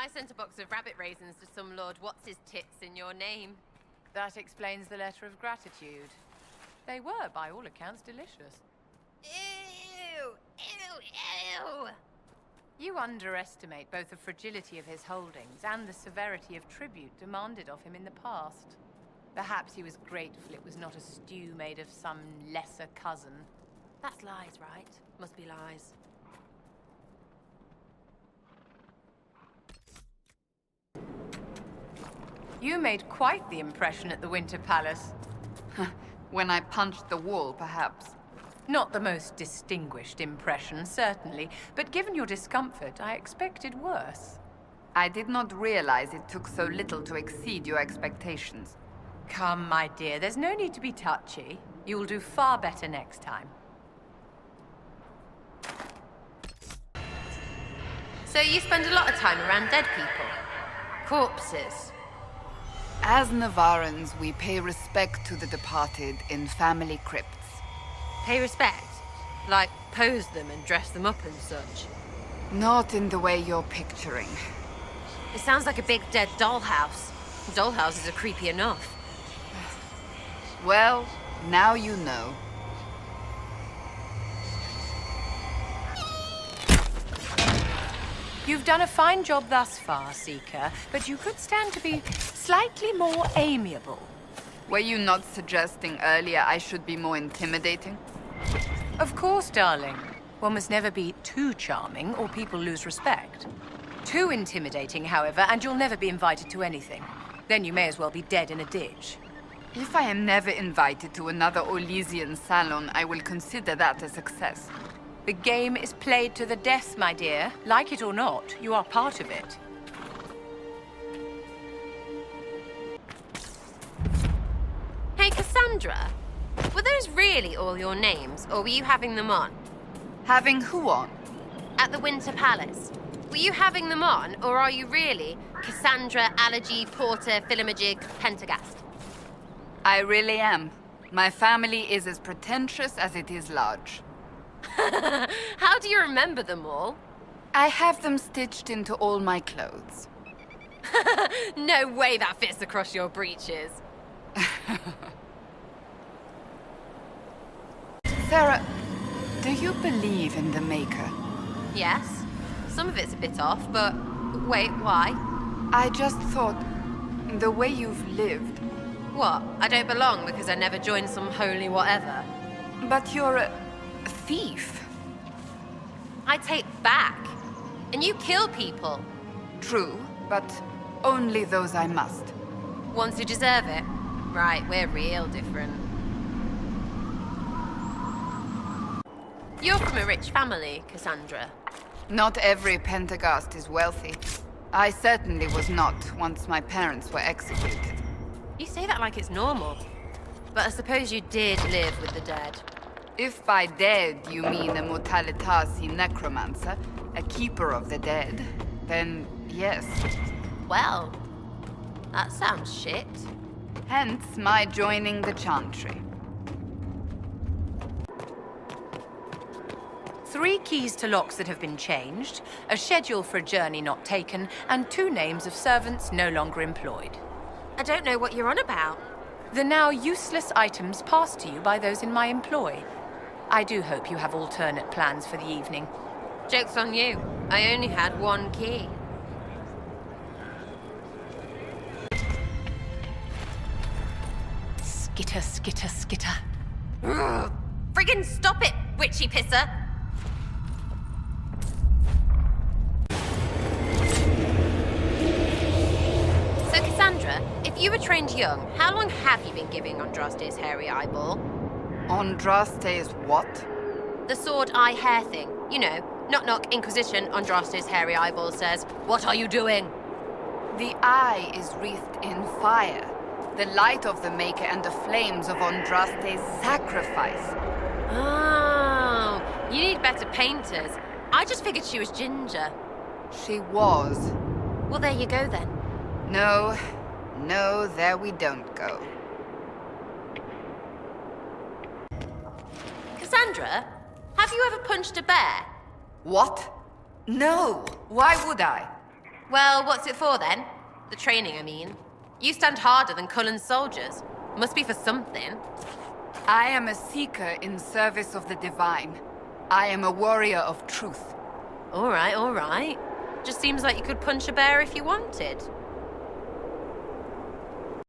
I sent a box of rabbit raisins to some lord what's-his-tits in your name. That explains the letter of gratitude. They were, by all accounts, delicious. Ew! Ew! Ew! You underestimate both the fragility of his holdings and the severity of tribute demanded of him in the past. Perhaps he was grateful it was not a stew made of some lesser cousin. That's lies, right? Must be lies. You made quite the impression at the Winter Palace. When I punched the wall, perhaps. Not the most distinguished impression, certainly, but given your discomfort, I expected worse. I did not realize it took so little to exceed your expectations. Come, my dear, there's no need to be touchy. You'll do far better next time. So you spend a lot of time around dead people? Corpses? As Navarrans, we pay respect to the departed in family crypts. Pay respect? Like pose them and dress them up and such? Not in the way you're picturing. It sounds like a big dead dollhouse. Dollhouses are creepy enough. Well, now you know. You've done a fine job thus far, Seeker, but you could stand to be slightly more amiable. Were you not suggesting earlier I should be more intimidating? Of course, darling. One must never be too charming, or people lose respect. Too intimidating, however, and you'll never be invited to anything. Then you may as well be dead in a ditch. If I am never invited to another Orlesian salon, I will consider that a success. The game is played to the death, my dear. Like it or not, you are part of it. Hey, Cassandra. Were those really all your names, or were you having them on? Having who on? At the Winter Palace. Were you having them on, or are you really Cassandra, Allergy, Porter, Philimajig, Pentagast? I really am. My family is as pretentious as it is large. How do you remember them all? I have them stitched into all my clothes. No way that fits across your breeches. Sera, do you believe in the Maker? Yes. Some of it's a bit off, but wait, why? I just thought, the way you've lived. What? I don't belong because I never joined some holy whatever? But you're a thief. I take back. And you kill people. True, but only those I must. Ones who deserve it. Right, we're real different. You're from a rich family, Cassandra. Not every Pentagast is wealthy. I certainly was not once my parents were executed. You say that like it's normal. But I suppose you did live with the dead. If by dead you mean a Mortalitasi necromancer, a keeper of the dead, then yes. Well, that sounds shit. Hence my joining the Chantry. 3 keys to locks that have been changed, a schedule for a journey not taken, and 2 names of servants no longer employed. I don't know what you're on about. The now useless items passed to you by those in my employ. I do hope you have alternate plans for the evening. Joke's on you. I only had 1 key. Skitter, skitter, skitter. Ugh. Friggin' stop it, witchy pisser! So, Cassandra, if you were trained young, how long have you been giving Andraste's hairy eyeball? Andraste's what? The sword eye hair thing. You know, knock knock, Inquisition, Andraste's hairy eyeball says, "What are you doing?" The eye is wreathed in fire. The light of the Maker and the flames of Andraste's sacrifice. Oh, you need better painters. I just figured she was ginger. She was. Well, there you go then. No, there we don't go. Cassandra, have you ever punched a bear? What? No, why would I? Well, what's it for then? The training, I mean. You stand harder than Cullen's soldiers. Must be for something. I am a seeker in service of the divine. I am a warrior of truth. All right, all right. Just seems like you could punch a bear if you wanted.